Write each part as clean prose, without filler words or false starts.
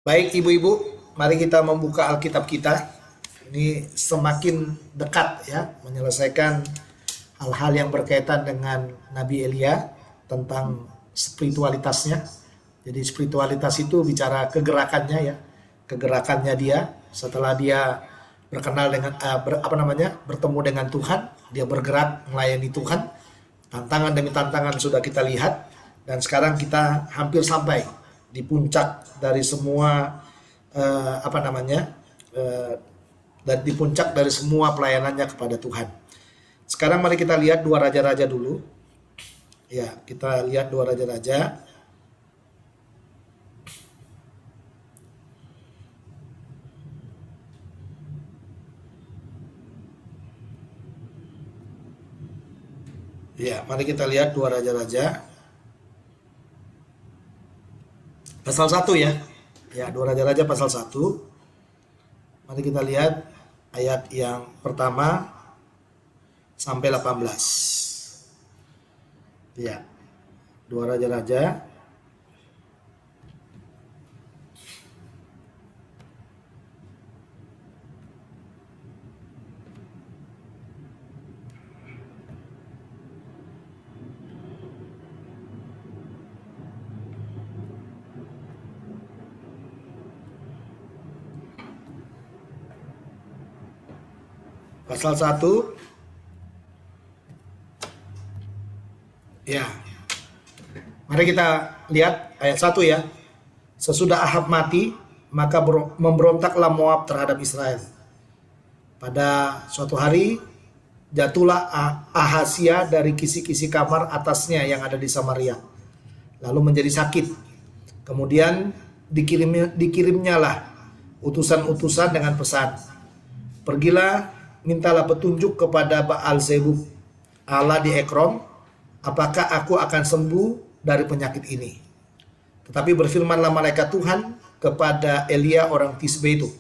Baik ibu-ibu, mari kita membuka Alkitab kita. Ini semakin dekat ya, menyelesaikan hal-hal yang berkaitan dengan Nabi Elia tentang spiritualitasnya. Jadi spiritualitas itu bicara kegerakannya ya, kegerakannya dia setelah dia berkenal dengan bertemu dengan Tuhan, dia bergerak melayani Tuhan. Tantangan demi tantangan sudah kita lihat dan sekarang kita hampir sampai di puncak dari semua dan di puncak dari semua pelayanannya kepada Tuhan. Sekarang mari kita lihat dua raja-raja dulu. Ya, kita lihat dua raja-raja. Ya, mari kita lihat dua raja-raja. Pasal 1 ya. Ya, dua raja-raja pasal 1. Mari kita lihat ayat yang pertama sampai 18. Ya. Dua raja-raja pasal 1. Ya. Mari kita lihat ayat 1 ya. Sesudah Ahab mati, maka memberontaklah Moab terhadap Israel. Pada suatu hari jatuhlah Ahazia dari kisi-kisi kamar atasnya yang ada di Samaria, lalu menjadi sakit. Kemudian dikirimnyalah utusan-utusan dengan pesan, pergilah, mintalah petunjuk kepada Baal Zebub, Allah di Ekron, apakah aku akan sembuh dari penyakit ini. Tetapi berfirmanlah malaikat Tuhan kepada Elia orang Tisbe itu,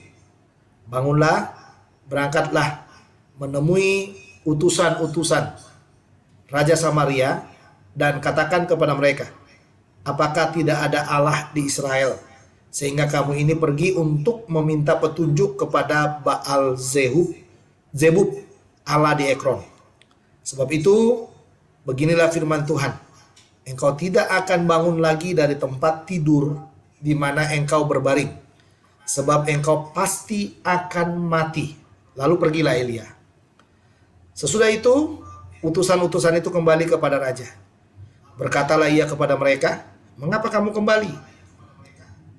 bangunlah, berangkatlah, menemui utusan-utusan Raja Samaria, dan katakan kepada mereka, apakah tidak ada Allah di Israel, sehingga kamu ini pergi untuk meminta petunjuk kepada Baal Zebub, Allah di Ekron. Sebab itu, beginilah firman Tuhan, engkau tidak akan bangun lagi dari tempat tidur di mana engkau berbaring, sebab engkau pasti akan mati. Lalu pergilah Elia. Sesudah itu, utusan-utusan itu kembali kepada raja. Berkatalah ia kepada mereka, mengapa kamu kembali?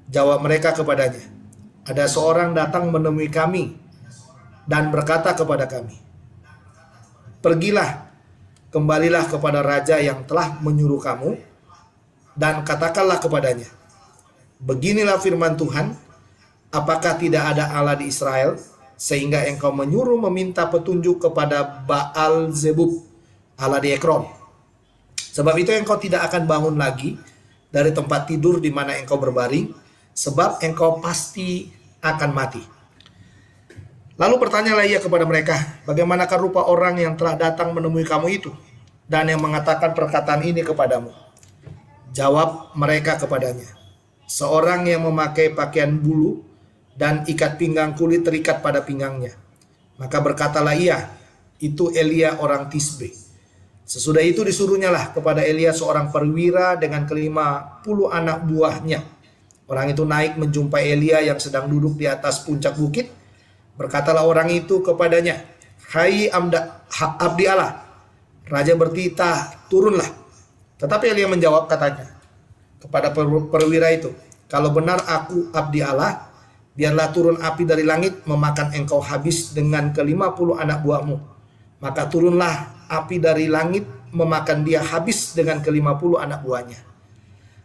Jawab mereka kepadanya, ada seorang datang menemui kami dan berkata kepada kami, pergilah, kembalilah kepada raja yang telah menyuruh kamu, dan katakanlah kepadanya, beginilah firman Tuhan, apakah tidak ada Allah di Israel, sehingga engkau menyuruh meminta petunjuk kepada Baal Zebub, Allah di Ekron. Sebab itu engkau tidak akan bangun lagi dari tempat tidur di mana engkau berbaring, sebab engkau pasti akan mati. Lalu bertanyalah ia kepada mereka, bagaimanakah rupa orang yang telah datang menemui kamu itu, dan yang mengatakan perkataan ini kepadamu? Jawab mereka kepadanya, seorang yang memakai pakaian bulu dan ikat pinggang kulit terikat pada pinggangnya. Maka berkatalah ia, itu Elia orang Tisbe. Sesudah itu disuruhnyalah kepada Elia seorang perwira dengan 50 anak buahnya. Orang itu naik menjumpai Elia yang sedang duduk di atas puncak bukit. Berkatalah orang itu kepadanya, hai abdi Allah, raja bertitah, turunlah. Tetapi Elia menjawab katanya kepada perwira itu, kalau benar aku abdi Allah, biarlah turun api dari langit memakan engkau habis dengan 50 anak buahmu. Maka turunlah api dari langit memakan dia habis dengan 50 anak buahnya.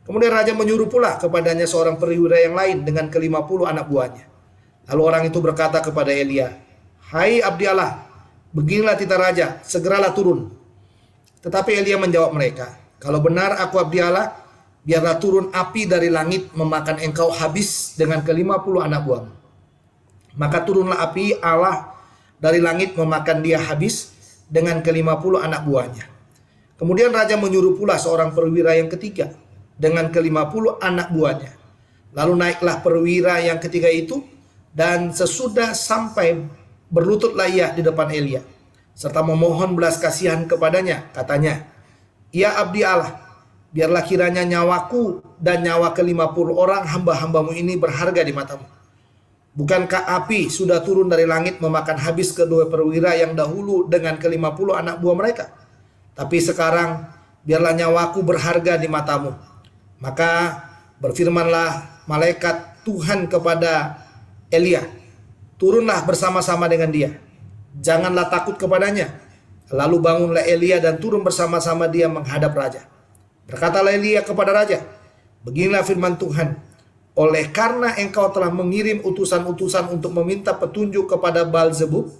Kemudian raja menyuruh pula kepadanya seorang perwira yang lain dengan 50 anak buahnya. Lalu orang itu berkata kepada Elia, hai abdi Allah, beginilah titah raja, segeralah turun. Tetapi Elia menjawab mereka, kalau benar aku abdi Allah, biarlah turun api dari langit memakan engkau habis dengan 50 anak buahmu. Maka turunlah api Allah dari langit memakan dia habis dengan 50 anak buahnya. Kemudian raja menyuruh pula seorang perwira yang ketiga dengan 50 anak buahnya. Lalu naiklah perwira yang ketiga itu, dan sesudah sampai berlututlah ia di depan Elia, serta memohon belas kasihan kepadanya. Katanya, "Ya abdi Allah, biarlah kiranya nyawaku dan nyawa ke-50 orang hamba-hambamu ini berharga di matamu. Bukankah api sudah turun dari langit memakan habis kedua perwira yang dahulu dengan ke-50 anak buah mereka? Tapi sekarang biarlah nyawaku berharga di matamu." Maka berfirmanlah malaikat Tuhan kepada Elia, "Turunlah bersama-sama dengan dia, janganlah takut kepadanya." Lalu bangunlah Elia dan turun bersama-sama dia menghadap raja. Berkatalah Elia kepada raja, "Beginilah firman Tuhan, oleh karena engkau telah mengirim utusan-utusan untuk meminta petunjuk kepada Baal-zebub,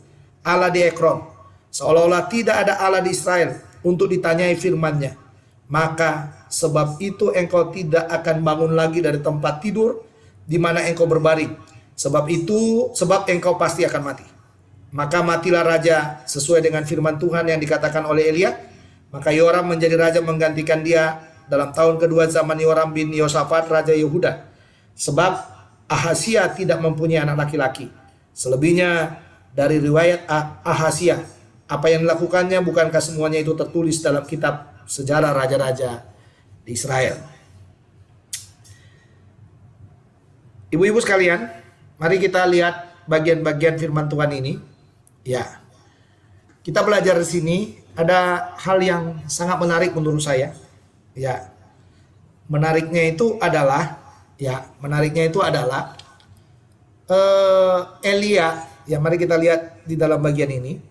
Allah di Ekron, seolah-olah tidak ada Allah di Israel untuk ditanyai firman-Nya, maka sebab itu engkau tidak akan bangun lagi dari tempat tidur di mana engkau berbaring. Sebab engkau pasti akan mati." Maka matilah raja sesuai dengan firman Tuhan yang dikatakan oleh Elia. Maka Yoram menjadi raja menggantikan dia dalam tahun kedua zaman Yoram bin Yosafat raja Yehuda. Sebab Ahasia tidak mempunyai anak laki-laki. Selebihnya dari riwayat Ahasia, apa yang dilakukannya, bukankah semuanya itu tertulis dalam kitab sejarah raja-raja di Israel? Ibu-ibu sekalian, mari kita lihat bagian-bagian firman Tuhan ini. Ya, kita belajar di sini ada hal yang sangat menarik menurut saya. Ya, menariknya itu adalah Elia. Ya, mari kita lihat di dalam bagian ini.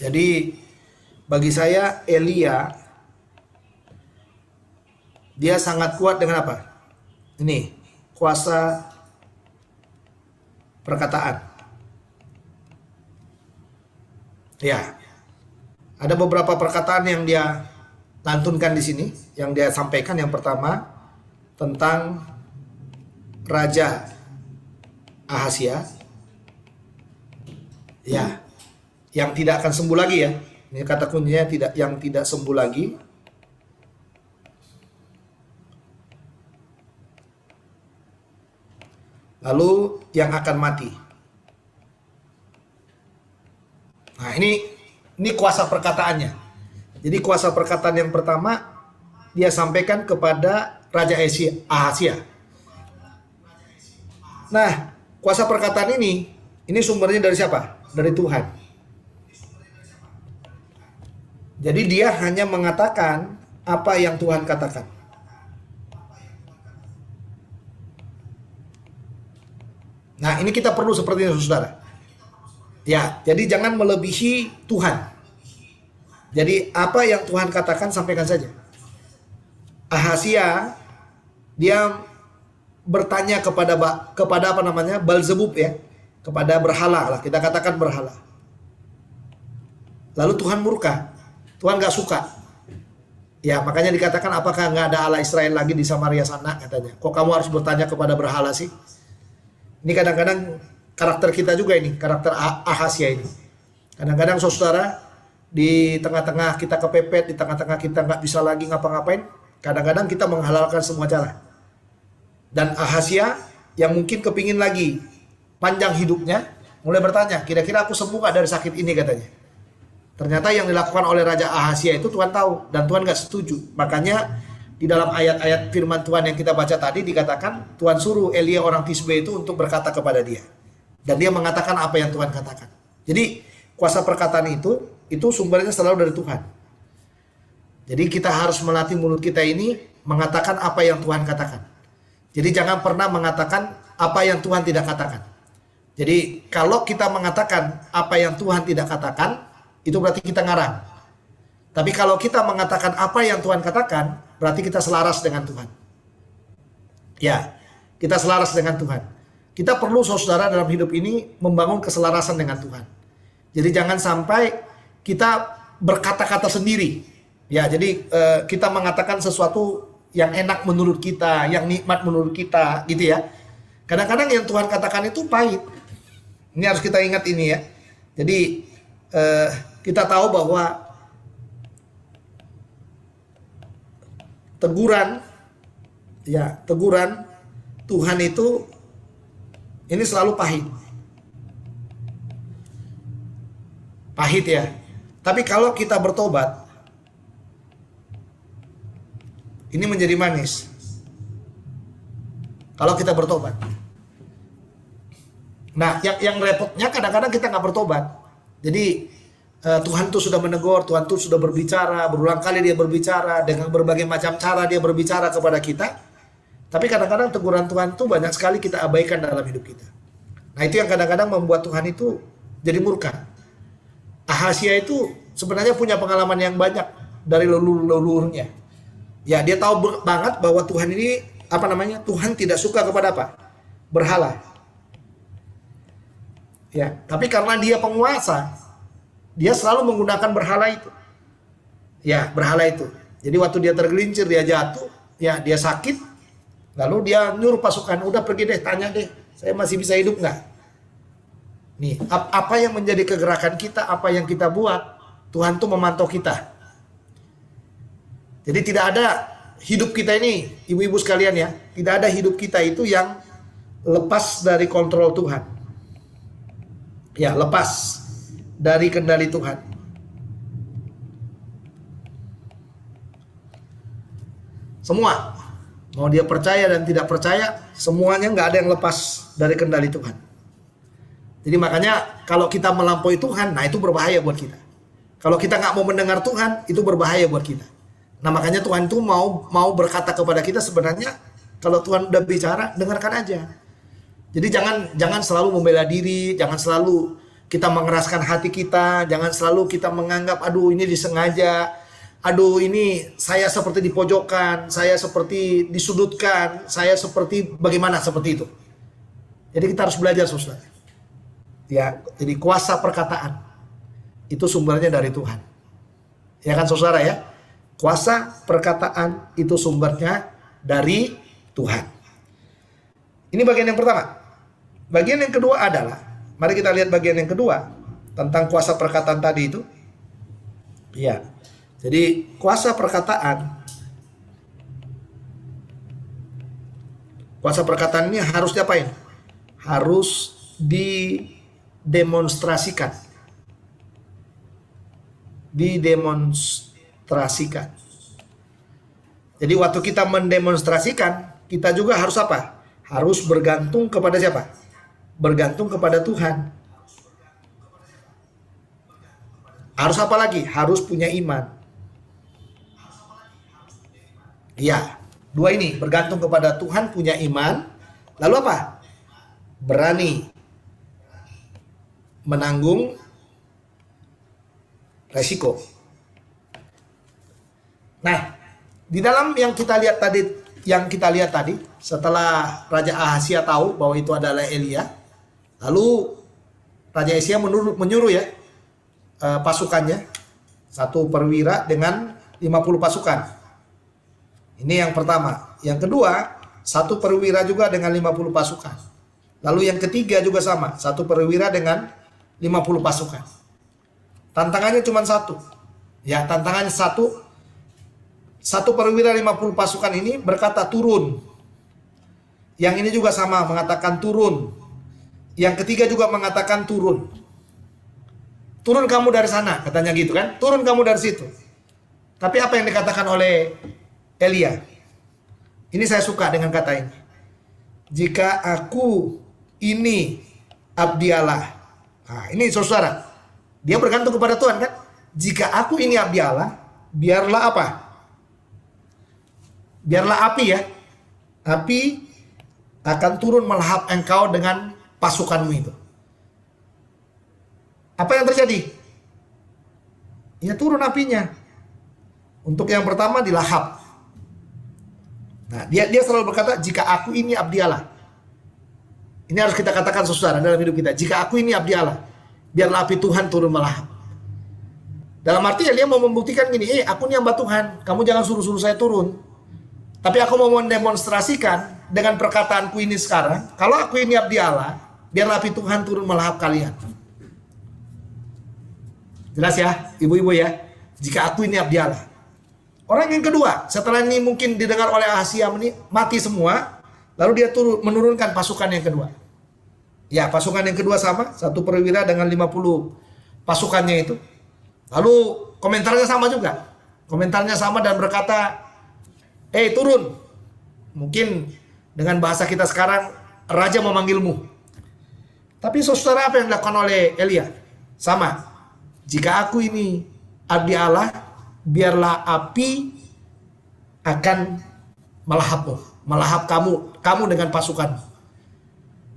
Jadi bagi saya Elia, dia sangat kuat dengan apa? Ini, kuasa perkataan. Ya, ada beberapa perkataan yang dia lantunkan di sini, yang dia sampaikan. Yang pertama tentang Raja Ahasia, ya, yang tidak akan sembuh lagi ya. Ini kata kuncinya, yang tidak sembuh lagi. Lalu yang akan mati. Nah, ini kuasa perkataannya. Jadi kuasa perkataan yang pertama dia sampaikan kepada Raja Ahasia. Nah, kuasa perkataan ini sumbernya dari siapa? Dari Tuhan. Jadi dia hanya mengatakan apa yang Tuhan katakan. Nah, ini kita perlu seperti itu, saudara. Ya, jadi jangan melebihi Tuhan. Jadi apa yang Tuhan katakan, sampaikan saja. Ahasia, dia bertanya kepada apa namanya, Baal-zebub ya, kepada berhala lah, kita katakan berhala. Lalu Tuhan murka, Tuhan gak suka. Ya, makanya dikatakan, apakah gak ada Allah Israel lagi di Samaria sana, katanya. Kok kamu harus bertanya kepada berhala sih? Ini kadang-kadang karakter kita juga ini, karakter Ahasia ini. Kadang-kadang saudara, di tengah-tengah kita kepepet, di tengah-tengah kita nggak bisa lagi ngapa-ngapain, kadang-kadang kita menghalalkan semua cara. Dan Ahasia yang mungkin kepingin lagi panjang hidupnya, mulai bertanya, kira-kira aku sembuh gak dari sakit ini, katanya. Ternyata yang dilakukan oleh Raja Ahasia itu Tuhan tahu, dan Tuhan gak setuju. Makanya di dalam ayat-ayat firman Tuhan yang kita baca tadi dikatakan, Tuhan suruh Elia orang Tisbe itu untuk berkata kepada dia. Dan dia mengatakan apa yang Tuhan katakan. Jadi kuasa perkataan itu sumbernya selalu dari Tuhan. Jadi kita harus melatih mulut kita ini mengatakan apa yang Tuhan katakan. Jadi jangan pernah mengatakan apa yang Tuhan tidak katakan. Jadi kalau kita mengatakan apa yang Tuhan tidak katakan, itu berarti kita ngarang. Tapi kalau kita mengatakan apa yang Tuhan katakan, berarti kita selaras dengan Tuhan. Ya, kita selaras dengan Tuhan. Kita perlu saudara dalam hidup ini membangun keselarasan dengan Tuhan. Jadi jangan sampai kita berkata-kata sendiri. Ya, jadi kita mengatakan sesuatu yang enak menurut kita, yang nikmat menurut kita, gitu ya. Kadang-kadang yang Tuhan katakan itu pahit. Ini harus kita ingat ini ya. Jadi kita tahu bahwa teguran, ya teguran Tuhan itu ini selalu pahit. Pahit ya. Tapi kalau kita bertobat, ini menjadi manis. Kalau kita bertobat. Nah, yang repotnya kadang-kadang kita nggak bertobat. Jadi Tuhan tuh sudah menegur, Tuhan tuh sudah berbicara, berulang kali dia berbicara, dengan berbagai macam cara dia berbicara kepada kita. Tapi kadang-kadang teguran Tuhan tuh banyak sekali kita abaikan dalam hidup kita. Nah, itu yang kadang-kadang membuat Tuhan itu jadi murka. Ahazia itu sebenarnya punya pengalaman yang banyak dari leluhurnya. Ya, dia tahu banget bahwa Tuhan ini Tuhan tidak suka kepada apa? Berhala. Ya, tapi karena dia penguasa, dia selalu menggunakan berhala itu. Ya, berhala itu. Jadi waktu dia tergelincir, dia jatuh, ya dia sakit, lalu dia nyuruh pasukan, udah pergi deh, tanya deh, saya masih bisa hidup nggak? Nih, apa yang menjadi kegerakan kita, apa yang kita buat, Tuhan tuh memantau kita. Jadi tidak ada hidup kita ini, ibu-ibu sekalian ya, tidak ada hidup kita itu yang lepas dari kontrol Tuhan. Ya, lepas dari kendali Tuhan. Semua, mau dia percaya dan tidak percaya, semuanya nggak ada yang lepas dari kendali Tuhan. Jadi makanya kalau kita melampaui Tuhan, nah itu berbahaya buat kita. Kalau kita nggak mau mendengar Tuhan, itu berbahaya buat kita. Nah makanya Tuhan itu mau berkata kepada kita sebenarnya, kalau Tuhan udah bicara, dengarkan aja. Jadi jangan selalu membela diri, jangan selalu kita mengeraskan hati kita, jangan selalu kita menganggap aduh ini disengaja, aduh ini saya seperti dipojokkan, saya seperti disudutkan, saya seperti bagaimana seperti itu. Jadi kita harus belajar saudara. Ya, jadi kuasa perkataan itu sumbernya dari Tuhan. Ya kan saudara ya? Kuasa perkataan itu sumbernya dari Tuhan. Ini bagian yang pertama. Bagian yang kedua adalah, mari kita lihat bagian yang kedua tentang kuasa perkataan tadi itu. Ya. Jadi kuasa perkataan ini harus diapain? Harus didemonstrasikan. Didemonstrasikan. Jadi waktu kita mendemonstrasikan, kita juga harus apa? Harus bergantung kepada siapa? Bergantung kepada Tuhan. Harus apa lagi? Harus punya iman. Iya, dua ini, bergantung kepada Tuhan, punya iman. Lalu apa? Berani menanggung resiko. Nah, di dalam yang kita lihat tadi, setelah Raja Ahazia tahu bahwa itu adalah Elia, lalu Raja Ahazia menyuruh ya pasukannya, satu perwira dengan 50 pasukan. Ini yang pertama. Yang kedua, satu perwira juga dengan 50 pasukan. Lalu yang ketiga juga sama, satu perwira dengan 50 pasukan. Tantangannya cuma satu. Ya, tantangannya satu. Satu perwira 50 pasukan ini berkata turun. Yang ini juga sama, mengatakan turun. Yang ketiga juga mengatakan turun. Turun kamu dari sana, katanya gitu kan. Turun kamu dari situ. Tapi apa yang dikatakan oleh Elia? Ini saya suka dengan kata ini. Jika aku ini abdi Allah. Nah, ini saudara. Dia bergantung kepada Tuhan kan. Jika aku ini abdi Allah, biarlah apa? Biarlah api ya. Api akan turun melahap engkau dengan pasukanmu itu. Apa yang terjadi? Ya turun apinya. Untuk yang pertama dilahap. Nah, dia selalu berkata, jika aku ini abdi Allah. Ini harus kita katakan saudara dalam hidup kita. Jika aku ini abdi Allah, biarlah api Tuhan turun melahap. Dalam arti dia mau membuktikan gini, aku ini hamba Tuhan, kamu jangan suruh-suruh saya turun. Tapi aku mau mendemonstrasikan dengan perkataanku ini sekarang, kalau aku ini abdi Allah, biarlah api Tuhan turun melahap kalian. Jelas ya, ibu-ibu ya. Jika aku ini abdi Allah. Orang yang kedua, setelah ini mungkin didengar oleh Ahazia mati semua, lalu dia menurunkan pasukan yang kedua. Ya, pasukan yang kedua sama, satu perwira dengan 50 pasukannya itu. Lalu komentarnya sama juga. Komentarnya sama dan berkata, turun. Mungkin dengan bahasa kita sekarang, raja memanggilmu. Tapi saudara, apa yang dilakukan oleh Elia? Sama. Jika aku ini abdi Allah, biarlah api akan melahapmu. Melahap kamu dengan pasukan.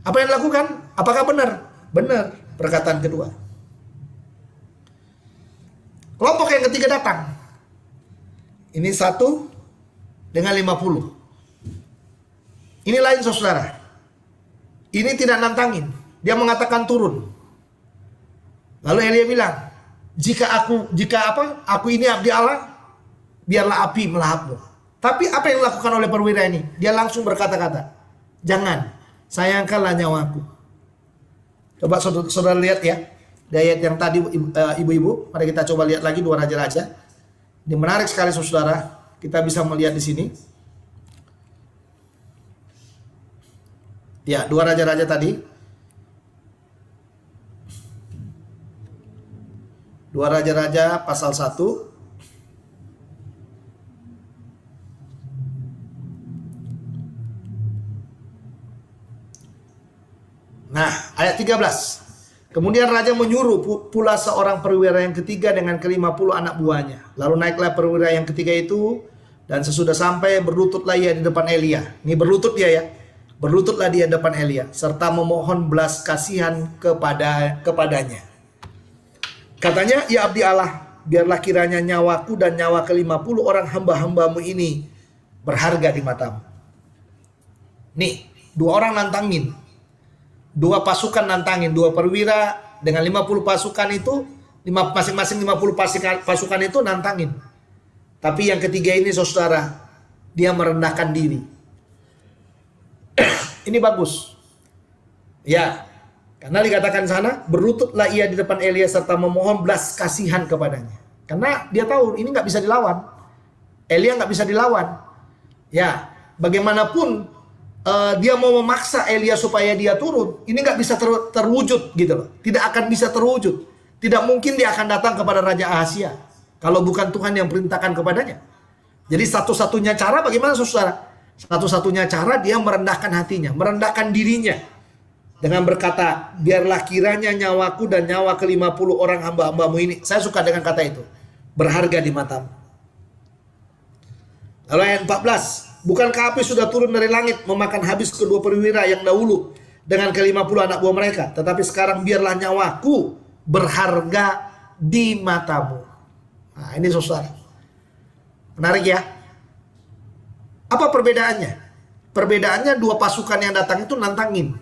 Apa yang dilakukan? Apakah benar? Benar perkataan kedua. Kelompok yang ketiga datang. Ini 1 dengan 50. Ini lain saudara. Ini tidak nantangin. Dia mengatakan turun. Lalu Elia bilang, aku ini abdi Allah, biarlah api melahapmu. Tapi apa yang dilakukan oleh perwira ini? Dia langsung berkata-kata, jangan, sayangkanlah nyawaku. Coba saudara lihat ya, di ayat yang tadi ibu-ibu, mari kita coba lihat lagi 2 Raja-Raja. Ini menarik sekali saudara, kita bisa melihat di sini. Ya, 2 Raja-Raja tadi. 2 Raja-Raja pasal 1. Nah, ayat 13. Kemudian raja menyuruh pula seorang perwira yang ketiga dengan ke-50 anak buahnya. Lalu naiklah perwira yang ketiga itu, dan sesudah sampai berlututlah ia di depan Elia. Ini berlutut dia ya. Berlututlah dia di depan Elia serta memohon belas kasihan kepadanya. Katanya, ya abdi Allah, biarlah kiranya nyawaku dan nyawa ke-50 orang hamba-hambamu ini berharga di matamu. Nih, 2 orang nantangin. 2 pasukan nantangin, 2 perwira dengan 50 pasukan itu, masing-masing 50 pasukan itu nantangin. Tapi yang ketiga ini saudara, dia merendahkan diri. Ini bagus. Ya, karena dikatakan sana, berlututlah ia di depan Elia serta memohon belas kasihan kepadanya. Karena dia tahu ini nggak bisa dilawan. Elia nggak bisa dilawan. Ya, bagaimanapun dia mau memaksa Elia supaya dia turun, ini nggak bisa terwujud gitu loh. Tidak akan bisa terwujud. Tidak mungkin dia akan datang kepada Raja Ahazia kalau bukan Tuhan yang perintahkan kepadanya. Jadi satu-satunya cara bagaimana saudara? Satu-satunya cara dia merendahkan hatinya, merendahkan dirinya dengan berkata, biarlah kiranya nyawaku dan nyawa ke-50 orang hamba-hambamu ini. Saya suka dengan kata itu, berharga di matamu. Lalu ayat 14. Bukankah api sudah turun dari langit memakan habis kedua perwira yang dahulu dengan ke-50 anak buah mereka? Tetapi sekarang biarlah nyawaku berharga di matamu. Nah, ini saudara. Menarik ya. Apa perbedaannya? Perbedaannya 2 pasukan yang datang itu nantangin.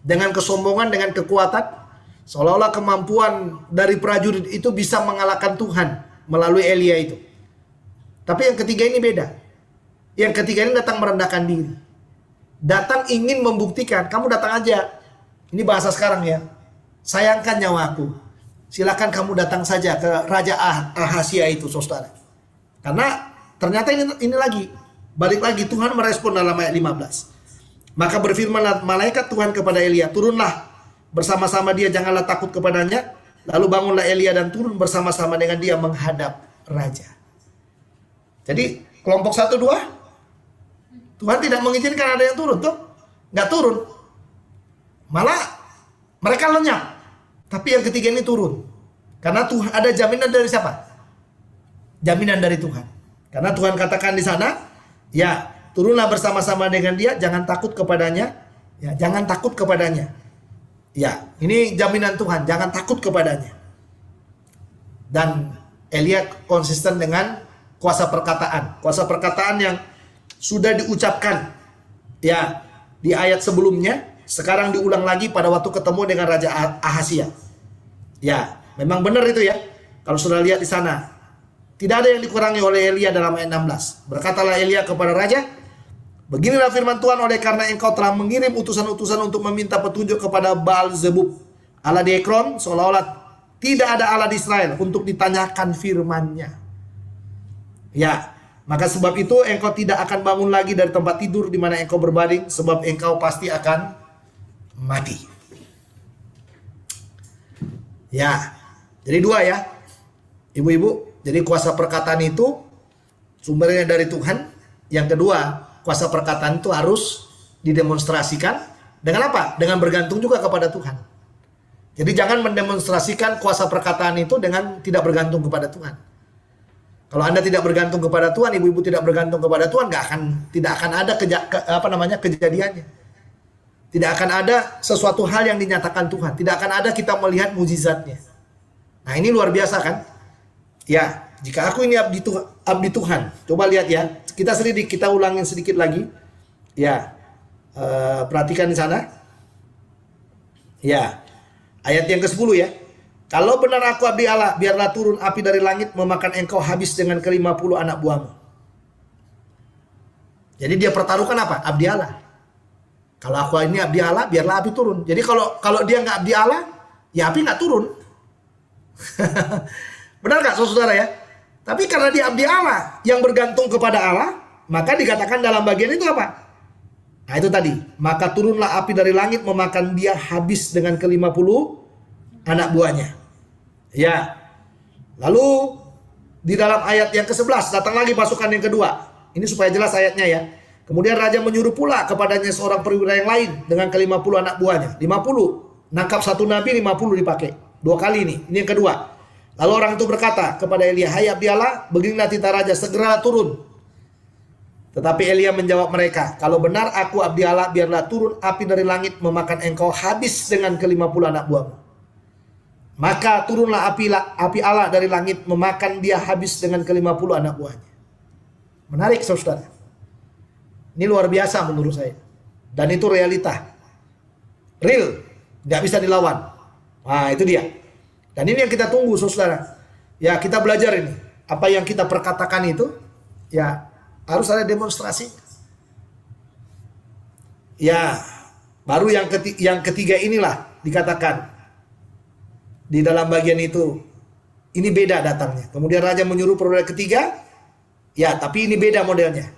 Dengan kesombongan, dengan kekuatan. Seolah-olah kemampuan dari prajurit itu bisa mengalahkan Tuhan melalui Elia itu. Tapi yang ketiga ini beda. Yang ketiga ini datang merendahkan diri. Datang ingin membuktikan, kamu datang aja. Ini bahasa sekarang ya. Sayangkan nyawaku. Silakan kamu datang saja ke Raja Ahazia itu, saudara. Karena ternyata ini lagi. Balik lagi, Tuhan merespon dalam ayat 15. Maka berfirmanlah malaikat Tuhan kepada Elia, turunlah bersama-sama dia, janganlah takut kepadanya. Lalu bangunlah Elia dan turun bersama-sama dengan dia menghadap raja. Jadi kelompok 1, 2, Tuhan tidak mengizinkan ada yang turun tuh. Nggak turun. Malah mereka lenyap. Tapi yang ketiga ini turun. Karena Tuhan ada jaminan dari siapa? Jaminan dari Tuhan. Karena Tuhan katakan di sana, ya turunlah bersama-sama dengan dia, jangan takut kepadanya. Ya, jangan takut kepadanya. Ya, ini jaminan Tuhan, jangan takut kepadanya. Dan Elia konsisten dengan kuasa perkataan. Kuasa perkataan yang sudah diucapkan ya di ayat sebelumnya, sekarang diulang lagi pada waktu ketemu dengan Raja Ahazia. Ya, memang benar itu ya. Kalau sudah lihat di sana, tidak ada yang dikurangi oleh Elia dalam ayat 16. Berkatalah Elia kepada raja, beginilah firman Tuhan, oleh karena engkau telah mengirim utusan-utusan untuk meminta petunjuk kepada Baal-zebub, Allah di Ekron, seolah-olah tidak ada Allah di Israel untuk ditanyakan firman-Nya. Ya, maka sebab itu engkau tidak akan bangun lagi dari tempat tidur di mana engkau berbaring, sebab engkau pasti akan mati. Ya, jadi dua ya, ibu-ibu. Jadi kuasa perkataan itu sumbernya dari Tuhan. Yang kedua, kuasa perkataan itu harus didemonstrasikan dengan apa? Dengan bergantung juga kepada Tuhan. Jadi jangan mendemonstrasikan kuasa perkataan itu dengan tidak bergantung kepada Tuhan. Kalau Anda tidak bergantung kepada Tuhan, ibu-ibu tidak bergantung kepada Tuhan, tidak akan ada kejadiannya. Tidak akan ada sesuatu hal yang dinyatakan Tuhan. Tidak akan ada kita melihat mujizatnya. Nah, ini luar biasa kan? Ya, jika aku ini abdi Tuhan. Coba lihat ya. Kita selidik, kita ulangin sedikit lagi. Ya, perhatikan di sana. Ya, ayat yang ke-10 ya. Kalau benar aku abdi Allah, biarlah turun api dari langit memakan engkau habis dengan ke-50 anak buahmu. Jadi dia pertaruhkan apa? Abdi Allah. Kalau aku ini abdi Allah, biarlah api turun. Jadi kalau dia nggak abdi Allah, ya api nggak turun. Benar nggak saudara ya? Tapi karena dia abdi Allah yang bergantung kepada Allah, maka dikatakan dalam bagian itu apa? Nah itu tadi, maka turunlah api dari langit memakan dia habis dengan ke-50 anak buahnya. Ya. Lalu di dalam ayat yang ke-11 datang lagi pasukan yang kedua. Ini supaya jelas ayatnya ya. Kemudian raja menyuruh pula kepadanya seorang perwira yang lain dengan ke-50 anak buahnya. 50. Nangkap satu nabi, 50 dipakai. 2 kali ini. Ini yang kedua. Lalu orang itu berkata kepada Elia, "Hai abdi Allah, beginilah titah raja, segera turun." Tetapi Elia menjawab mereka, "Kalau benar aku abdi Allah, biarlah turun api dari langit memakan engkau habis dengan ke-50 anak buahmu." Maka turunlah api Allah dari langit memakan dia habis dengan ke-50 anak buahnya. Menarik saudara. Ini luar biasa menurut saya. Dan itu realita. Real. Tidak bisa dilawan. Nah itu dia. Dan ini yang kita tunggu saudara. Ya kita belajar ini. Apa yang kita perkatakan itu. Ya harus ada demonstrasi. Ya baru yang ketiga inilah dikatakan. Di dalam bagian itu. Ini beda datangnya. Kemudian raja menyuruh perwira ketiga. Ya tapi ini beda modelnya.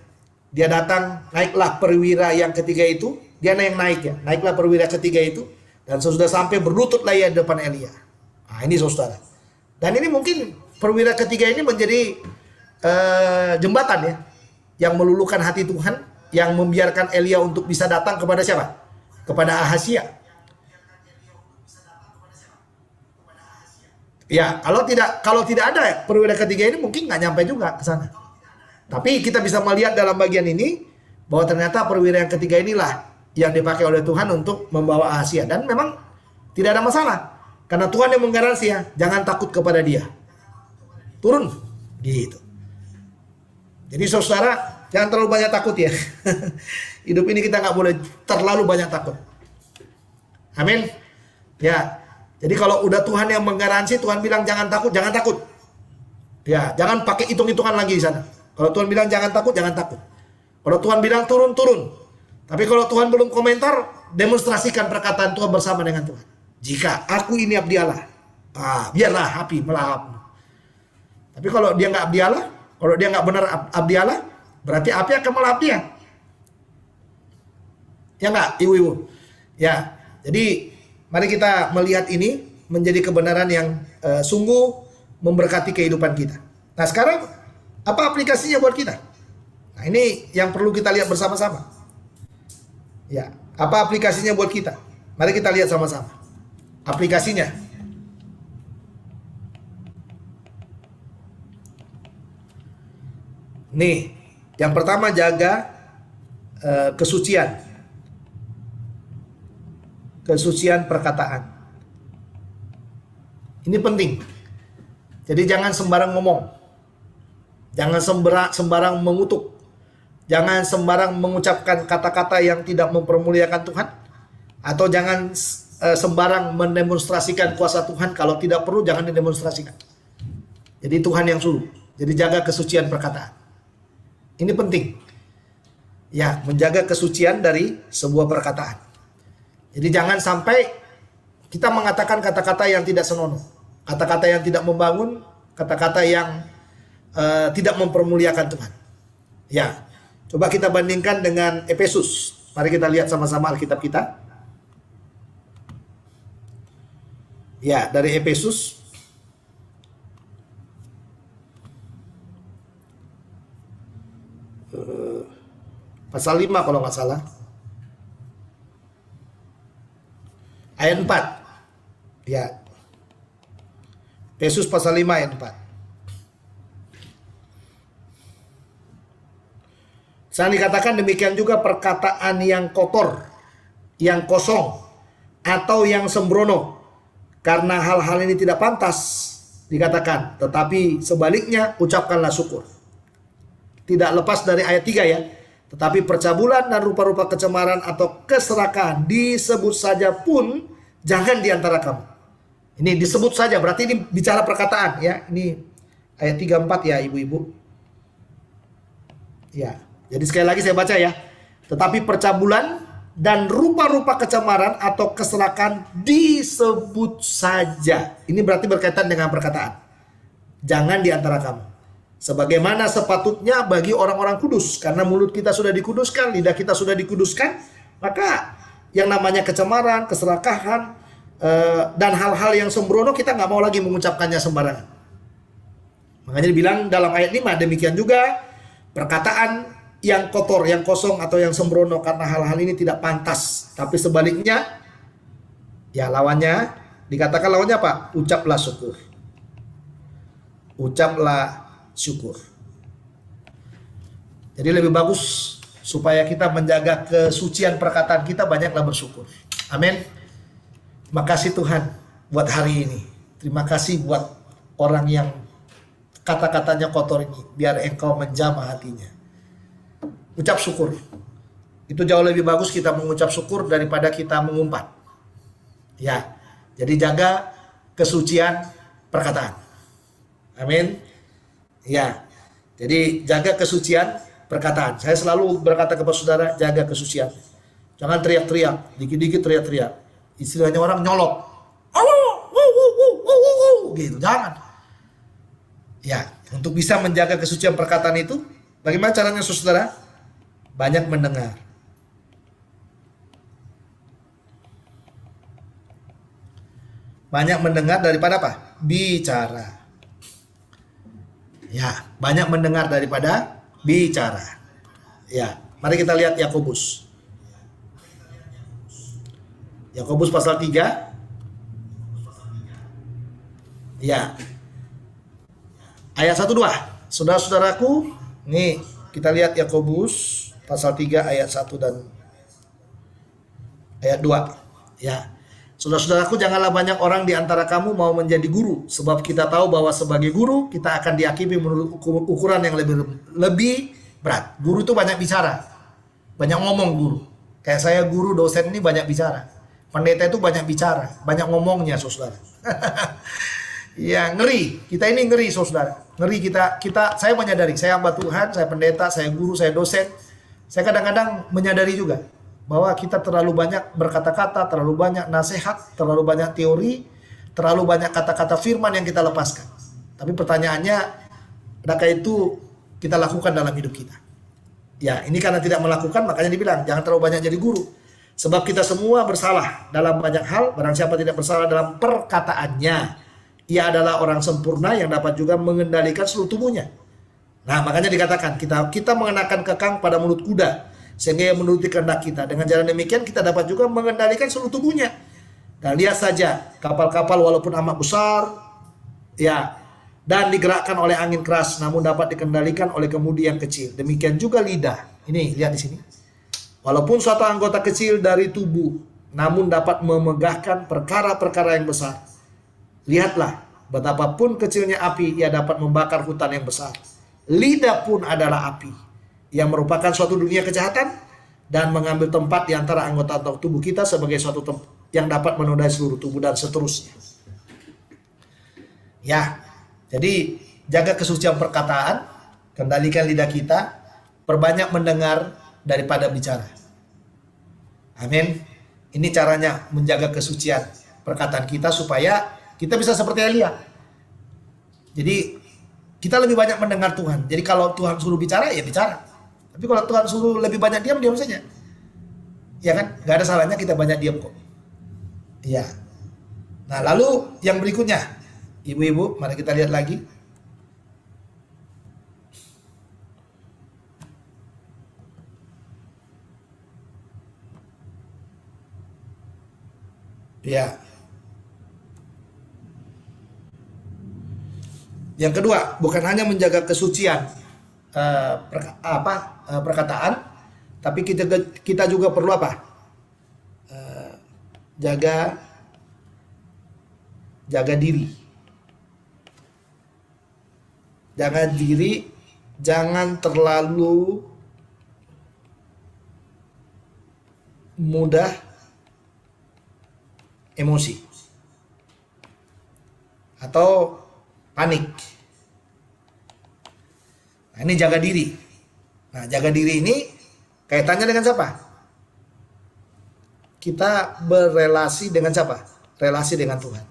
Dia datang, naiklah perwira yang ketiga itu. Dia yang naik ya. Naiklah perwira ketiga itu. Dan sesudah sampai berlututlah ia di depan Elia. Nah ini saudara. Dan ini mungkin perwira ketiga ini menjadi jembatan ya. Yang meluluhkan hati Tuhan. Yang membiarkan Elia untuk bisa datang kepada siapa? Kepada Ahazia. Ya kalau tidak ada perwira ketiga ini mungkin nggak nyampe juga ke sana. Tapi kita bisa melihat dalam bagian ini bahwa ternyata perwira yang ketiga inilah yang dipakai oleh Tuhan untuk membawa Ahazia. Dan memang tidak ada masalah. Karena Tuhan yang menggaransi ya, jangan takut kepada dia. Turun. Gitu. Jadi saudara, jangan terlalu banyak takut ya. Hidup ini kita nggak boleh terlalu banyak takut. Amin. Ya. Jadi kalau udah Tuhan yang menggaransi, Tuhan bilang jangan takut, jangan takut. Ya, jangan pakai hitung-hitungan lagi di sana. Kalau Tuhan bilang jangan takut, jangan takut. Kalau Tuhan bilang turun, turun. Tapi kalau Tuhan belum komentar, demonstrasikan perkataan Tuhan bersama dengan Tuhan. Jika aku ini abdi Allah, biarlah api melahap. Tapi kalau dia nggak abdi Allah, kalau dia nggak benar abdi Allah, berarti api akan melahap dia. Ya nggak, ibu-ibu? Ya, jadi mari kita melihat ini menjadi kebenaran yang sungguh memberkati kehidupan kita. Nah sekarang, apa aplikasinya buat kita? Nah ini yang perlu kita lihat bersama-sama. Ya, apa aplikasinya buat kita? Mari kita lihat sama-sama. Aplikasinya. Nih, yang pertama jaga kesucian. Kesucian perkataan. Ini penting. Jadi jangan sembarang ngomong. Jangan sembarang mengutuk. Jangan sembarang mengucapkan kata-kata yang tidak mempermuliakan Tuhan. Atau jangan sembarang mendemonstrasikan kuasa Tuhan. Kalau tidak perlu jangan didemonstrasikan. Jadi Tuhan yang suruh. Jadi jaga kesucian perkataan. Ini penting. Ya, menjaga kesucian dari sebuah perkataan. Jadi jangan sampai kita mengatakan kata-kata yang tidak senonoh. Kata-kata yang tidak membangun. Kata-kata yang tidak mempermuliakan Tuhan. Ya, coba kita bandingkan dengan Efesus. Mari kita lihat sama-sama Alkitab kita. Ya, dari Efesus pasal 5 kalau nggak salah. Ayat 4. Ya. Efesus pasal 5 ayat 4. Saya dikatakan demikian juga perkataan yang kotor, yang kosong, atau yang sembrono. Karena hal-hal ini tidak pantas dikatakan, tetapi sebaliknya ucapkanlah syukur. Tidak lepas dari ayat 3 ya. Tetapi percabulan dan rupa-rupa kecemaran atau keserakahan disebut saja pun jangan di antara kamu. Ini disebut saja, berarti ini bicara perkataan ya. Ini ayat 34 ya ibu-ibu. Ya. Jadi sekali lagi saya baca ya. Tetapi percabulan dan rupa-rupa kecemaran atau keserakahan disebut saja. Ini berarti berkaitan dengan perkataan. Jangan di antara kamu. Sebagaimana sepatutnya bagi orang-orang kudus. Karena mulut kita sudah dikuduskan, lidah kita sudah dikuduskan. Maka yang namanya kecemaran, keserakahan, dan hal-hal yang sembrono kita nggak mau lagi mengucapkannya sembarangan. Makanya dibilang dalam ayat 5, demikian juga perkataan yang kotor, yang kosong, atau yang sembrono, karena hal-hal ini tidak pantas. Tapi sebaliknya, ya lawannya, dikatakan lawannya apa? Ucaplah syukur. Ucaplah syukur. Jadi lebih bagus supaya kita menjaga kesucian perkataan kita, banyaklah bersyukur. Amin. Makasih Tuhan buat hari ini. Terima kasih buat orang yang kata-katanya kotor ini. Biar Engkau menjamah hatinya. Ucap syukur. Itu jauh lebih bagus kita mengucap syukur daripada kita mengumpat. Ya. Jadi jaga kesucian perkataan. Amin. Ya. Jadi jaga kesucian perkataan. Saya selalu berkata kepada saudara, jaga kesucian. Jangan teriak-teriak, dikit-dikit teriak-teriak. Istilahnya orang nyolot. Gitu, jangan. Ya, untuk bisa menjaga kesucian perkataan itu, bagaimana caranya saudara? Banyak mendengar. Banyak mendengar daripada apa? Bicara. Ya, banyak mendengar daripada bicara. Ya, mari kita lihat Yakobus. Yakobus pasal 3. Ya. Ayat 1-2. Saudara-saudaraku, nih kita lihat Yakobus pasal 3 ayat 1 dan ayat 2. Ya. Saudara-saudaraku, janganlah banyak orang di antara kamu mau menjadi guru, sebab kita tahu bahwa sebagai guru kita akan dihakimi menurut ukuran yang lebih berat. Guru itu banyak bicara. Banyak ngomong guru. Kayak saya guru dosen ini banyak bicara. Pendeta itu banyak bicara, banyak ngomongnya saudara. Ya, ngeri. Kita ini ngeri saudara. Ngeri kita saya menyadari, saya hamba Tuhan, saya pendeta, saya guru, saya dosen. Saya kadang-kadang menyadari juga bahwa kita terlalu banyak berkata-kata, terlalu banyak nasihat, terlalu banyak teori, terlalu banyak kata-kata firman yang kita lepaskan. Tapi pertanyaannya, adakah itu kita lakukan dalam hidup kita? Ya, ini karena tidak melakukan, makanya dibilang jangan terlalu banyak jadi guru. Sebab kita semua bersalah dalam banyak hal, barang siapa tidak bersalah dalam perkataannya, ia adalah orang sempurna yang dapat juga mengendalikan seluruh tubuhnya. Nah, makanya dikatakan kita mengenakan kekang pada mulut kuda, sehingga ia menuruti kehendak kita. Dengan jalan demikian kita dapat juga mengendalikan seluruh tubuhnya. Dan lihat saja kapal-kapal walaupun amat besar, ya, dan digerakkan oleh angin keras, namun dapat dikendalikan oleh kemudi yang kecil. Demikian juga lidah. Ini lihat di sini. Walaupun suatu anggota kecil dari tubuh, namun dapat memegahkan perkara-perkara yang besar. Lihatlah, betapapun kecilnya api, ia dapat membakar hutan yang besar. Lidah pun adalah api, yang merupakan suatu dunia kejahatan dan mengambil tempat di antara anggota tubuh kita sebagai suatu tempat yang dapat menodai seluruh tubuh dan seterusnya. Ya, jadi jaga kesucian perkataan, kendalikan lidah kita, perbanyak mendengar daripada bicara. Amin. Ini caranya menjaga kesucian perkataan kita supaya kita bisa seperti Elia. Jadi Kita lebih banyak mendengar Tuhan. Jadi kalau Tuhan suruh bicara, ya bicara. Tapi kalau Tuhan suruh lebih banyak diam, diam saja. Ya kan? Gak ada salahnya kita banyak diam kok. Iya. Nah, lalu yang berikutnya, ibu-ibu, mari kita lihat lagi. Ya. Yang kedua, bukan hanya menjaga kesucian perkataan, tapi kita juga perlu apa? Jaga diri. Jaga diri, jangan terlalu mudah emosi atau panik. Nah, ini jaga diri. Nah, jaga diri ini kaitannya dengan siapa? Kita berelasi dengan siapa? Relasi dengan Tuhan.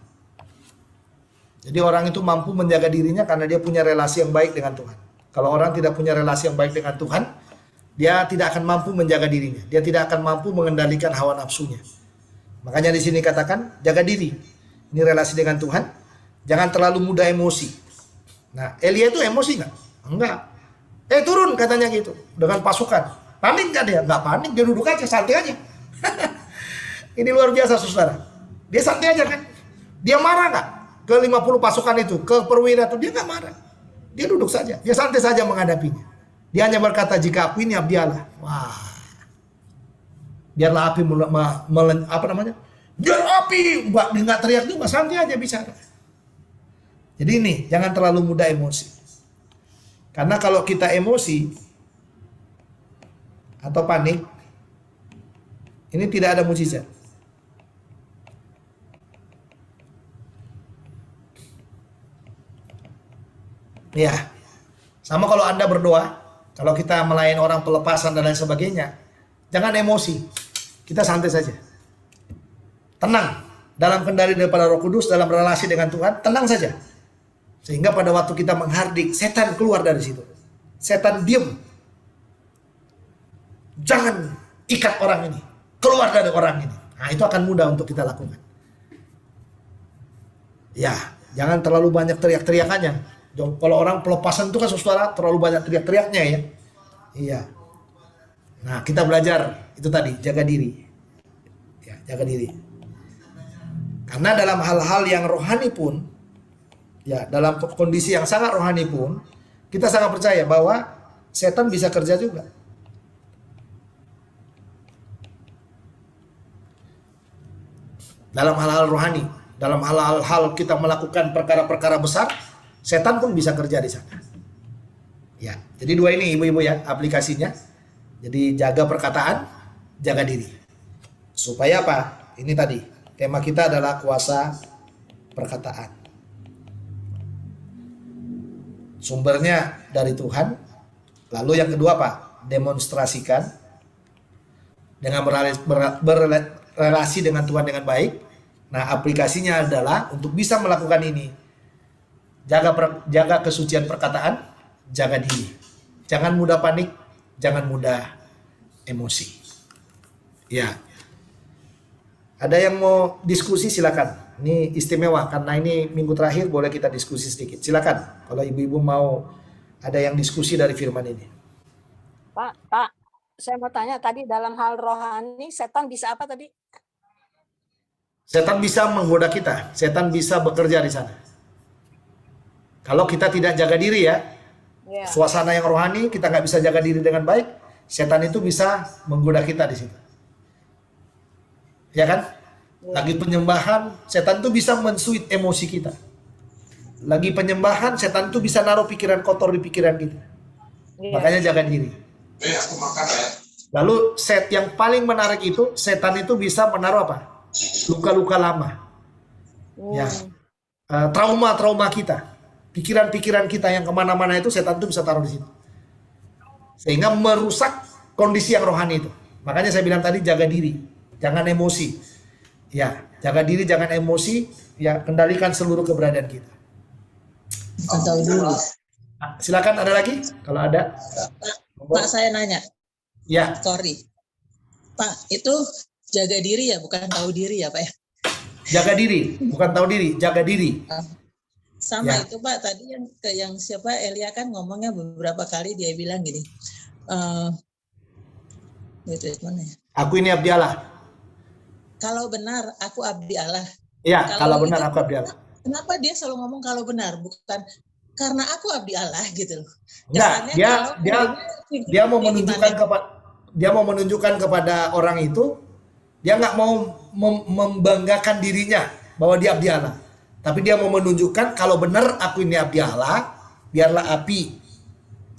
Jadi orang itu mampu menjaga dirinya karena dia punya relasi yang baik dengan Tuhan. Kalau orang tidak punya relasi yang baik dengan Tuhan, dia tidak akan mampu menjaga dirinya. Dia tidak akan mampu mengendalikan hawa nafsunya. Makanya di sini katakan jaga diri. Ini relasi dengan Tuhan. Jangan terlalu mudah emosi. Nah, Elia itu emosi nggak? Enggak. Turun katanya gitu dengan pasukan. Panik nggak dia? Nggak panik, dia duduk aja, santai aja. Ini luar biasa, saudara. Dia santai aja kan? Dia marah nggak ke 50 pasukan itu, ke perwira itu? Dia nggak marah. Dia duduk saja, dia santai saja menghadapinya. Dia hanya berkata, jika aku ini abdi Allah. Wah. Biarlah api biar api, dia nggak teriak juga, santai aja bicara. Jadi ini, jangan terlalu mudah emosi. Karena kalau kita emosi atau panik, ini tidak ada mukjizat. Ya, sama kalau Anda berdoa, kalau kita melayani orang pelepasan dan lain sebagainya, jangan emosi, kita santai saja. Tenang, dalam kendali daripada Roh Kudus, dalam relasi dengan Tuhan, tenang saja. Sehingga pada waktu kita menghardik, setan keluar dari situ. Setan diam. Jangan ikat orang ini, keluar dari orang ini. Nah, itu akan mudah untuk kita lakukan. Ya, jangan terlalu banyak teriak-teriakannya. Kalau orang pelepasan itu kan saudara terlalu banyak teriak-teriaknya ya. Iya. Nah, kita belajar itu tadi, jaga diri. Ya, jaga diri. Karena dalam hal-hal yang rohani pun, ya, dalam kondisi yang sangat rohani pun, kita sangat percaya bahwa setan bisa kerja juga. Dalam hal-hal rohani, dalam hal-hal kita melakukan perkara-perkara besar, setan pun bisa kerja di sana. Ya, jadi dua ini ibu-ibu ya aplikasinya. Jadi jaga perkataan, jaga diri. Supaya apa? Ini tadi, tema kita adalah kuasa perkataan. Sumbernya dari Tuhan. Lalu yang kedua apa? Demonstrasikan dengan berrelasi dengan Tuhan dengan baik. Nah, aplikasinya adalah untuk bisa melakukan ini. Jaga kesucian perkataan, jaga diri. Jangan mudah panik, jangan mudah emosi. Ya. Ada yang mau diskusi silakan. Ini istimewa karena ini minggu terakhir, boleh kita diskusi sedikit. Silakan kalau ibu-ibu mau ada yang diskusi dari firman ini. Pak, saya mau tanya tadi dalam hal rohani setan bisa apa tadi? Setan bisa menggoda kita, setan bisa bekerja di sana. Kalau kita tidak jaga diri ya, suasana yang rohani kita nggak bisa jaga diri dengan baik, setan itu bisa menggoda kita di situ. Ya kan? Lagi penyembahan, setan itu bisa mensuit emosi kita. Lagi penyembahan, setan itu bisa naruh pikiran kotor di pikiran kita. Makanya jaga diri. Lalu yang paling menarik itu, setan itu bisa menaruh apa? Luka-luka lama. Ya, trauma-trauma kita. Pikiran-pikiran kita yang kemana-mana itu, setan itu bisa taruh di situ. Sehingga merusak kondisi yang rohani itu. Makanya saya bilang tadi, jaga diri. Jangan emosi. Ya, jaga diri, jangan emosi. Ya, kendalikan seluruh keberadaan kita. Silakan, ada lagi? Kalau ada. Pak, saya nanya, Ya, sorry. Pak, itu jaga diri ya, bukan tahu diri ya Pak ya? jaga diri, bukan tahu diri, jaga diri. Sama Ya. itu Pak, tadi yang siapa Elia kan ngomongnya beberapa kali, dia bilang gini, mana ya? Aku ini abdi Allah. Kalau benar aku abdi Allah. Ya, kalau benar aku abdi Allah. Kenapa dia selalu ngomong kalau benar, bukan karena aku abdi Allah gitu loh. Enggak, dia mau menunjukkan kepada orang itu, dia nggak mau membanggakan dirinya bahwa dia abdi Allah. Tapi dia mau menunjukkan kalau benar aku ini abdi Allah, biarlah api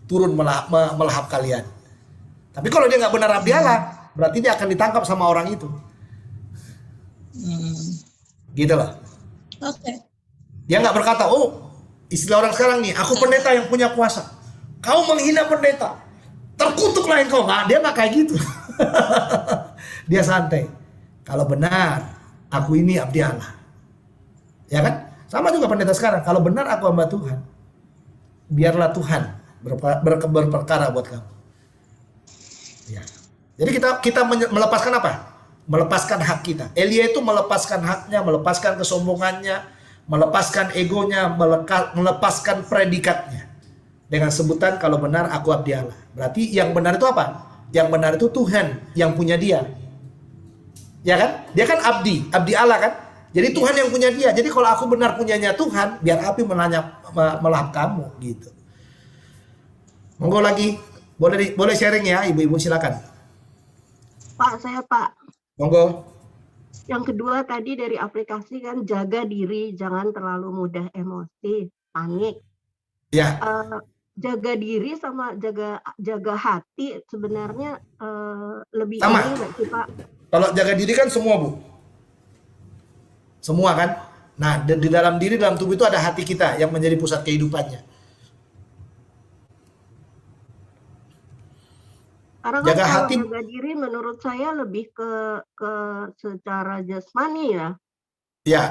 turun melahap kalian. Tapi kalau dia nggak benar abdi Allah, berarti dia akan ditangkap sama orang itu. Gitu loh. Oke. Dia nggak berkata, oh istilah orang sekarang nih, aku pendeta yang punya kuasa. Kau menghina pendeta, terkutuklah engkau. Nggak, dia nggak kayak gitu. Dia santai. Kalau benar, aku ini abdi Allah. Ya kan? Sama juga pendeta sekarang. Kalau benar aku hamba Tuhan, biarlah Tuhan berperkara buat kamu. Ya. Jadi kita melepaskan apa? Melepaskan hak kita. Elia itu melepaskan haknya, melepaskan kesombongannya, melepaskan egonya, melepaskan predikatnya. Dengan sebutan kalau benar aku abdi Allah. Berarti yang benar itu apa? Yang benar itu Tuhan yang punya dia. Ya kan? Dia kan abdi Allah kan? Jadi Tuhan yang punya dia. Jadi kalau aku benar punyanya Tuhan, biar api melahap kamu gitu. Monggo lagi. Boleh sharing ya, ibu-ibu, silakan. Pak, saya Pak. Monggo. Yang kedua tadi dari aplikasi kan jaga diri, jangan terlalu mudah emosi, panik. Ya. Jaga diri sama jaga hati sebenarnya lebih sama. ini nggak sih Pak? Kalau jaga diri kan semua, Bu. Semua kan? Nah, di dalam diri, dalam tubuh itu ada hati kita yang menjadi pusat kehidupannya. Karena Jaga kan hati. jaga diri menurut saya lebih ke secara jasmani ya. Ya.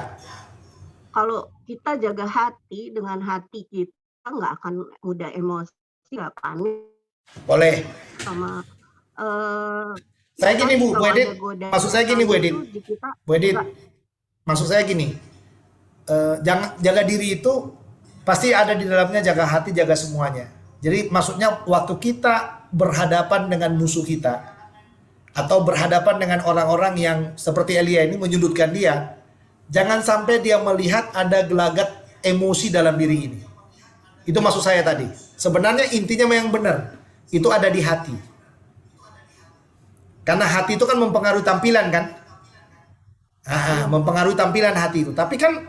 Kalau kita jaga hati, dengan hati kita nggak akan mudah emosi, nggak panik. Boleh. Sama saya gini Bu Edit, maksud saya gini Bu Edit. Bu Edit, maksud saya gini, jaga diri itu pasti ada di dalamnya jaga hati, jaga semuanya. Jadi maksudnya waktu kita berhadapan dengan musuh kita atau berhadapan dengan orang-orang yang seperti Elia ini menyudutkan dia, jangan sampai dia melihat ada gelagat emosi dalam diri ini. Itu maksud saya tadi. Sebenarnya intinya yang benar itu ada di hati. Karena hati itu kan mempengaruhi tampilan kan? Mempengaruhi tampilan hati itu. Tapi kan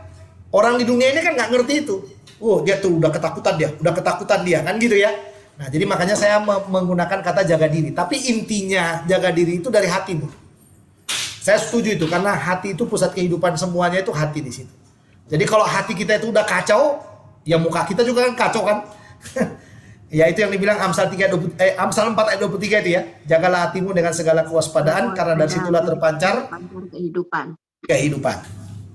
orang di dunia ini kan nggak ngerti itu. Oh dia tuh udah ketakutan dia kan gitu ya. Nah jadi makanya saya menggunakan kata jaga diri. Tapi intinya jaga diri itu dari hatimu. Saya setuju itu karena hati itu pusat kehidupan, semuanya itu hati di situ. Jadi kalau hati kita itu udah kacau, ya muka kita juga kan kacau kan. Ya itu yang dibilang Amsal 4 ayat 23 itu ya. Jagalah hatimu dengan segala kewaspadaan karena dari situlah terpancar kehidupan.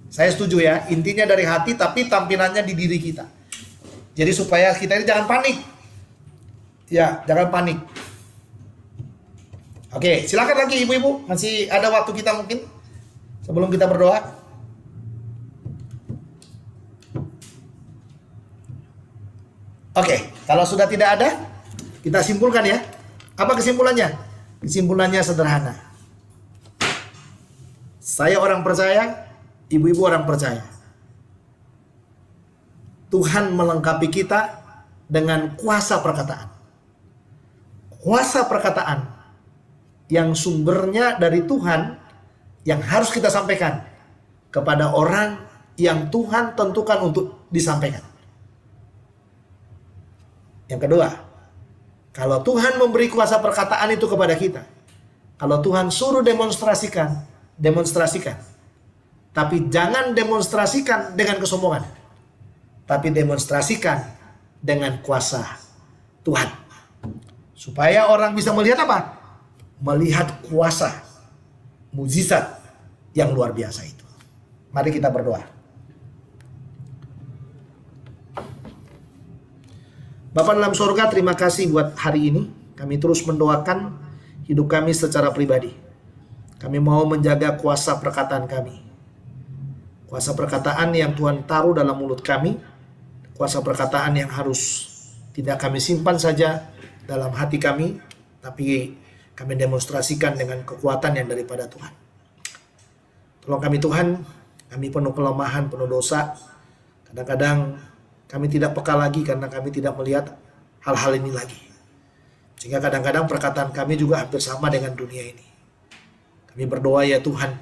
Saya setuju ya, intinya dari hati tapi tampilannya di diri kita. Jadi supaya kita ini jangan panik. Ya, jangan panik. Oke, silakan lagi ibu-ibu. Masih ada waktu kita mungkin sebelum kita berdoa. Oke, kalau sudah tidak ada, kita simpulkan ya. Apa kesimpulannya? Kesimpulannya sederhana. Saya orang percaya, ibu-ibu orang percaya. Tuhan melengkapi kita dengan kuasa perkataan. Kuasa perkataan yang sumbernya dari Tuhan yang harus kita sampaikan kepada orang yang Tuhan tentukan untuk disampaikan. Yang kedua, kalau Tuhan memberi kuasa perkataan itu kepada kita, kalau Tuhan suruh demonstrasikan. Tapi jangan demonstrasikan dengan kesombongan. Tapi demonstrasikan dengan kuasa Tuhan. Supaya orang bisa melihat apa? Melihat kuasa, mukjizat yang luar biasa itu. Mari kita berdoa. Bapa dalam sorga, terima kasih buat hari ini. Kami terus mendoakan hidup kami secara pribadi. Kami mau menjaga kuasa perkataan kami. Kuasa perkataan yang Tuhan taruh dalam mulut kami. Kuasa perkataan yang harus tidak kami simpan saja dalam hati kami, tapi kami demonstrasikan dengan kekuatan yang daripada Tuhan. Tolong kami Tuhan, kami penuh kelemahan, penuh dosa. Kadang-kadang kami tidak peka lagi karena kami tidak melihat hal-hal ini lagi. Sehingga kadang-kadang perkataan kami juga hampir sama dengan dunia ini. Kami berdoa ya Tuhan,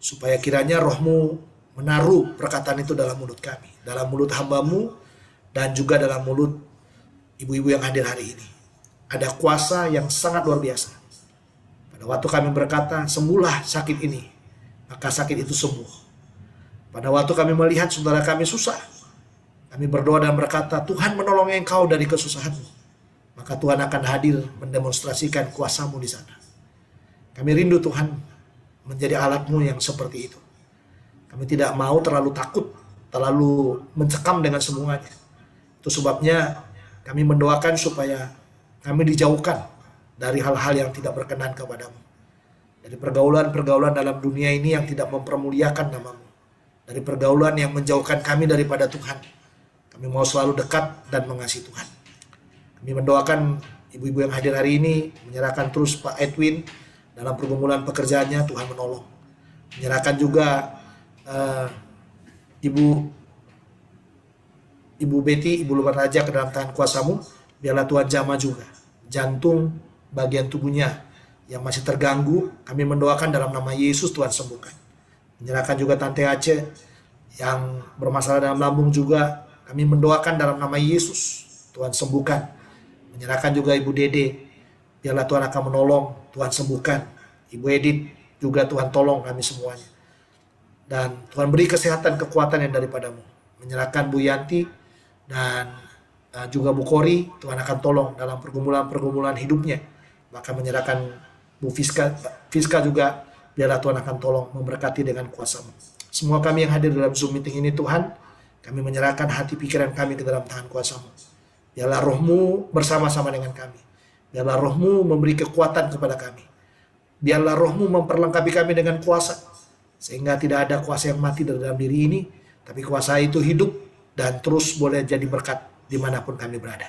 supaya kiranya Roh-Mu menaruh perkataan itu dalam mulut kami, dalam mulut hamba-Mu, dan juga dalam mulut ibu-ibu yang hadir hari ini. Ada kuasa yang sangat luar biasa. Pada waktu kami berkata, sembuhlah sakit ini, maka sakit itu sembuh. Pada waktu kami melihat saudara kami susah, kami berdoa dan berkata, Tuhan menolong engkau dari kesusahanmu. Maka Tuhan akan hadir mendemonstrasikan kuasa-Mu di sana. Kami rindu Tuhan menjadi alat-Mu yang seperti itu. Kami tidak mau terlalu takut, terlalu mencekam dengan semuanya. Itu sebabnya kami mendoakan supaya kami dijauhkan dari hal-hal yang tidak berkenan kepada-Mu. Dari pergaulan-pergaulan dalam dunia ini yang tidak mempermuliakan nama-Mu. Dari pergaulan yang menjauhkan kami daripada Tuhan. Kami mau selalu dekat dan mengasihi Tuhan. Kami mendoakan ibu-ibu yang hadir hari ini, menyerahkan terus Pak Edwin dalam pergumulan pekerjaannya, Tuhan menolong. Menyerahkan juga Ibu Betty, Ibu Luman Raja ke dalam tangan kuasa-Mu. Biarlah Tuhan jamah juga jantung bagian tubuhnya yang masih terganggu. Kami mendoakan dalam nama Yesus Tuhan sembuhkan. Menyerahkan juga Tante Aceh yang bermasalah dalam lambung juga. Kami mendoakan dalam nama Yesus, Tuhan sembuhkan. Menyerahkan juga Ibu Dede, biarlah Tuhan akan menolong, Tuhan sembuhkan. Ibu Edith juga Tuhan tolong kami semuanya. Dan Tuhan beri kesehatan, kekuatan yang daripada-Mu. Menyerahkan Bu Yanti dan juga Bu Kori, Tuhan akan tolong dalam pergumulan-pergumulan hidupnya. Maka menyerahkan Bu Fiska juga, biarlah Tuhan akan tolong, memberkati dengan kuasa-Mu. Semua kami yang hadir dalam Zoom meeting ini Tuhan, kami menyerahkan hati pikiran kami ke dalam tangan kuasa-Mu. Biarlah Roh-Mu bersama-sama dengan kami. Biarlah Roh-Mu memberi kekuatan kepada kami. Biarlah Roh-Mu memperlengkapi kami dengan kuasa. Sehingga tidak ada kuasa yang mati dalam diri ini. Tapi kuasa itu hidup dan terus boleh jadi berkat dimanapun kami berada.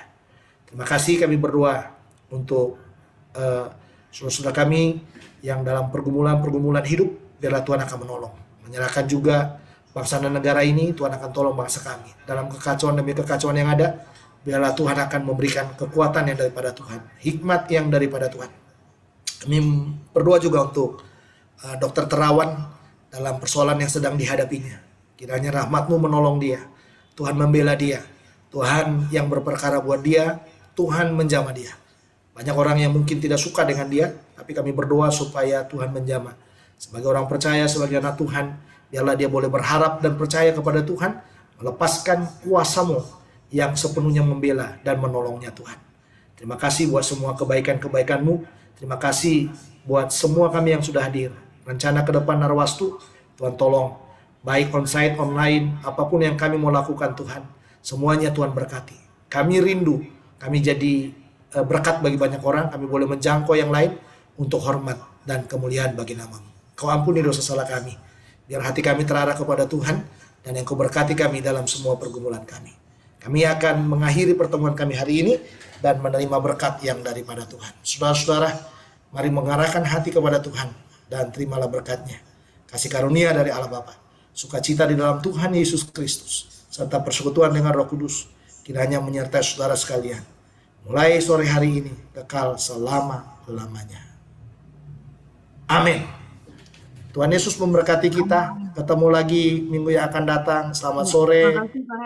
Terima kasih kami berdoa untuk saudara-saudara kami yang dalam pergumulan-pergumulan hidup. Biarlah Tuhan akan menolong. Menyerahkan juga bangsa dan negara ini, Tuhan akan tolong bangsa kami. Dalam kekacauan demi kekacauan yang ada, biarlah Tuhan akan memberikan kekuatan yang daripada Tuhan. Hikmat yang daripada Tuhan. Kami berdoa juga untuk Dr. Terawan dalam persoalan yang sedang dihadapinya. Kiranya rahmat-Mu menolong dia. Tuhan membela dia. Tuhan yang berperkara buat dia, Tuhan menjamah dia. Banyak orang yang mungkin tidak suka dengan dia, tapi kami berdoa supaya Tuhan menjamah. Sebagai orang percaya, sebagai anak Tuhan, biarlah dia boleh berharap dan percaya kepada Tuhan, melepaskan kuasa-Mu yang sepenuhnya membela dan menolongnya Tuhan. Terima kasih buat semua kebaikan-kebaikan-Mu. Terima kasih buat semua kami yang sudah hadir. Rencana ke depan Narwastu, Tuhan tolong. Baik onsite, online, apapun yang kami mau lakukan Tuhan. Semuanya Tuhan berkati. Kami rindu, kami jadi berkat bagi banyak orang. Kami boleh menjangkau yang lain untuk hormat dan kemuliaan bagi nama-Mu. Kau ampuni dosa salah kami. Biar hati kami terarah kepada Tuhan dan yang Kau berkati kami dalam semua pergumulan kami. Kami akan mengakhiri pertemuan kami hari ini dan menerima berkat yang daripada Tuhan. Saudara-saudara, mari mengarahkan hati kepada Tuhan dan terimalah berkat-Nya. Kasih karunia dari Allah Bapa, sukacita di dalam Tuhan Yesus Kristus, serta persekutuan dengan Roh Kudus, kiranya menyertai saudara sekalian. Mulai sore hari ini, kekal selama-lamanya. Amin. Tuhan Yesus memberkati kita. Ketemu lagi minggu yang akan datang. Selamat sore. Terima kasih, Pak.